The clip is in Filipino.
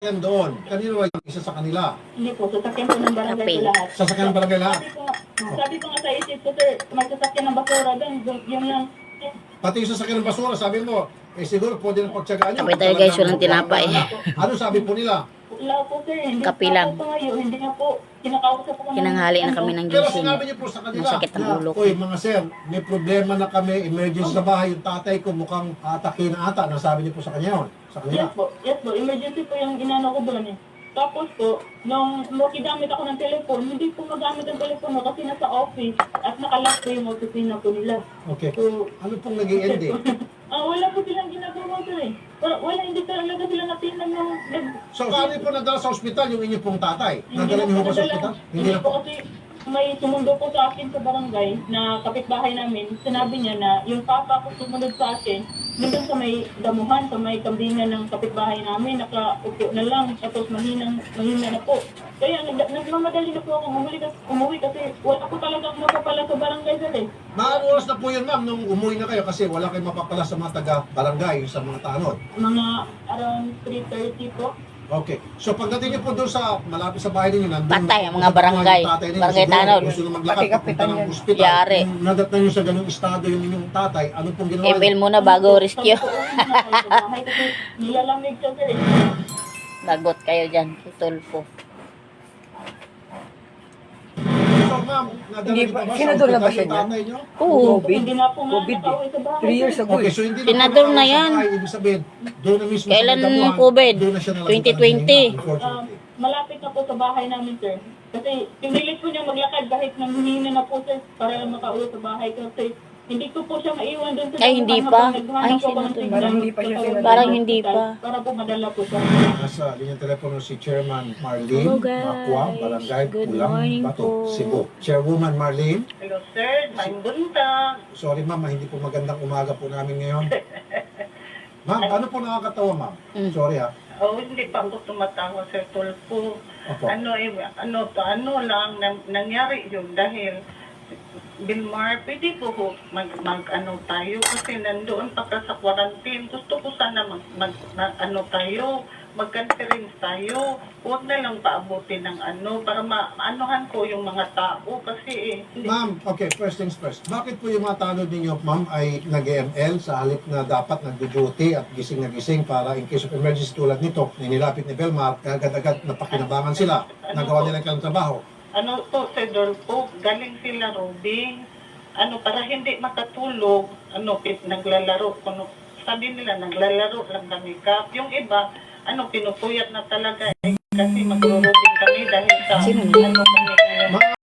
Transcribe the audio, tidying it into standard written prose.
Yan doon. Kanino ba yung isa sa kanila? Hindi po, sasakyan po ng barangay Kape. po lahat. Sasakyan ng barangay lahat? Sabi ko nga sa isip ko, sir, magsasakyan ng basura doon, yun lang. Pati yung sasakyan ng basura, sabi mo, siguro pwede ng pagtsagaan nyo. Sabi tayo guys, walang tinapay. Ano sabi po nila? Wala po, sir, hindi Kape po lang. ako ngayon, hindi nga po, kinakausap ko Kinanghali na kami ng Pero gising. sinabi niyo po sa kanila, Masakit ang ulo ko. Uy, mga sir, may problema na kami, emergency sa bahay, yung tatay ko mukhang atake na ata. Nasabi niyo po sa kanya yun? Sa kanila? Yes po, emergency po yung inano ko doon eh. Tapos po, nung makigamit ako ng telepono, hindi po magamit ang telepono kasi nasa office at nakalock po yung opisina po nila. Okay. So, Ano pong naging ending? wala po silang ginagawa sir eh. Wala, hindi talaga sila natinang ng... So, paano po nadala sa ospital yung inyong pong tatay? Hindi Nadala na niyo po po sa nadala. ospital? Hindi po kasi may sumundo po sa akin sa barangay na kapitbahay namin. Sinabi niya na yung papa ko sumunod sa akin, nandun sa may damuhan, sa may kambingan ng kapitbahay namin, nakaupo na lang, tapos mahina na po. Kaya nagmamadali na po akong umuwi kasi wala po talagang mapapala sa barangay sir eh. Mga oras na po yun, ma'am, nung umuwi na kayo kasi wala kayong mapapala sa mga taga-barangay, sa mga tanod. Mga around 3:30 po. Okay. So pagdating niyo po doon sa malapit sa bahay ninyo, nandun Patay ang mga barangay. Barangay tanod. Gusto na maglakad papunta ng hospital. Yari. Kung nadatnan niyo sa ganung estado yung inyong tatay, ano pong ginawa Email niyo? muna bago rescue. Kasi nilalamig siya sir eh. Lagot kayo dyan, Tulfo. So ma'am, nadala Hindi niyo ba- pa ba sa sinadol na ba hospital siya yung niyan? tatay niyo? Oo. COVID. Hindi na po nga COVID eh. nakauwi sa bahay. 3 years ago Okay, eh. so hindi Sinadol na nakauwi sa yan. bahay, ibig sabihin, doon na mismo Kailan sa damuhan, COVID? doon na siya nalapitan ng 2020. hininga, unfortunately. Malapit na po sa bahay namin, sir. Kasi pinilit ko niya maglakad kahit nanghihina na po, sir, para lang makauwi sa bahay. Kasi hindi ko po siya maiwan doon sa Ay, hindi damuhan pa. habang naghahanap Ay, po ako ng sinadol. signal. Parang hindi pa siya sinadol. Parang hindi pa. Para po madala po siya. Nasa linyang telepono si Chairman Marlene Hello, guys. Macua, Barangay Good Pulang morning Bato, po. Cebu. Chairwoman Marlene, Hello, sir. I'm buntag. sorry ma'am, hindi po magandang umaga po namin ngayon. Ma'am, ano po nakakatawa ma'am? Mm. Sorry ha. Oh, hindi pa ako tumatawa sa Tulfo. Opo. Ano lang nangyari yun dahil Bilmar, pwede po ho mag tayo kasi nandoon pa ka sa quarantine. Gusto ko sana tayo, mag-conference tayo. Huwag na lang paabutin ng para maanuhan ko yung mga tao kasi Ma'am, okay, first things first. Bakit po yung mga tanod ninyo, ma'am, ay nag-ML sa halip na dapat nag-duty at gising na gising para in case of emergency tulad nito, nilapit ni Belmar, agad-agad napakinabangan sila, nagawa nila ang trabaho. Sa Dolpo, galing sila Robing. Para hindi makatulog, naglalaro. Sabi nila, naglalaro lang kami kap. Yung iba, pinupuyat na talaga kasi magro-robing kami dahil sa Sino? kami ngayon. Ma'am,